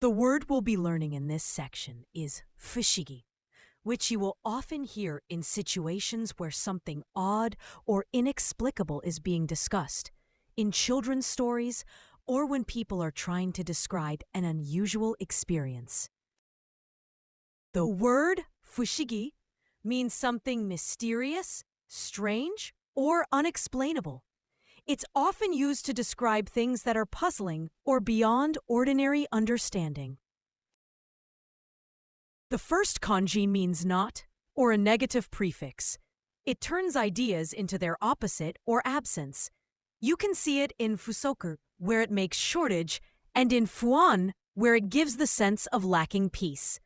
The word we'll be learning in this section is fushigi, which you will often hear in situations where something odd or inexplicable is being discussed, in children's stories, or when people are trying to describe an unusual experience. The word fushigi means something mysterious, strange, or unexplainable. It's often used to describe things that are puzzling or beyond ordinary understanding. The first kanji means not, or a negative prefix. It turns ideas into their opposite or absence. You can see it in fusoku, where it makes shortage, and in fuan, where it gives the sense of lacking peace.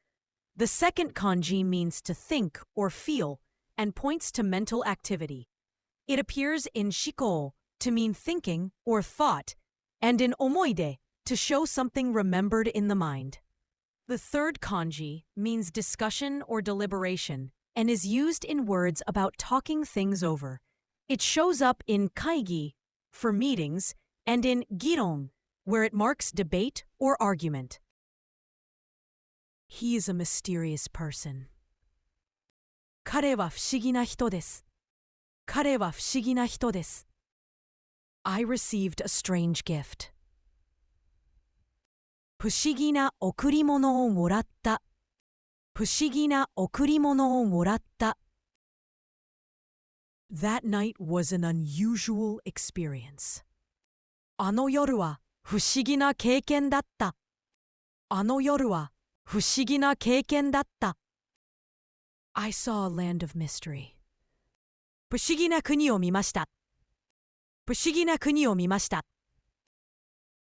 The second kanji means to think or feel, and points to mental activity. It appears in shiko, to mean thinking or thought, and in omoide, to show something remembered in the mind. The third kanji means discussion or deliberation and is used in words about talking things over. It shows up in kaigi, for meetings, and in giron, where it marks debate or argument. He is a mysterious person. 彼は不思議な人です。彼は不思議な人です。I received a strange gift. 不思議な贈り物をもらった。不思議な贈り物をもらった。That night was an unusual experience. あの夜は不思議な経験だった。あの夜は不思議な経験だった。I saw a land of mystery. 不思議な国を見ました。不思議な国を見ました。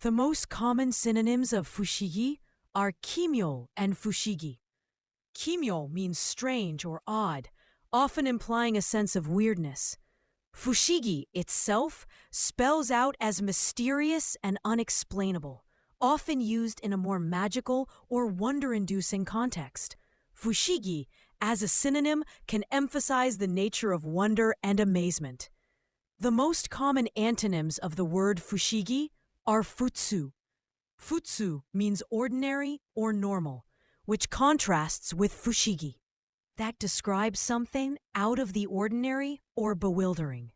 The most common synonyms of fushigi are kimyo and fushigi. Kimyo means strange or odd, often implying a sense of weirdness. Fushigi itself spells out as mysterious and unexplainable, often used in a more magical or wonder-inducing context. Fushigi, as a synonym, can emphasize the nature of wonder and amazement. The most common antonyms of the word fushigi are futsu. Futsu means ordinary or normal, which contrasts with fushigi. That describes something out of the ordinary or bewildering.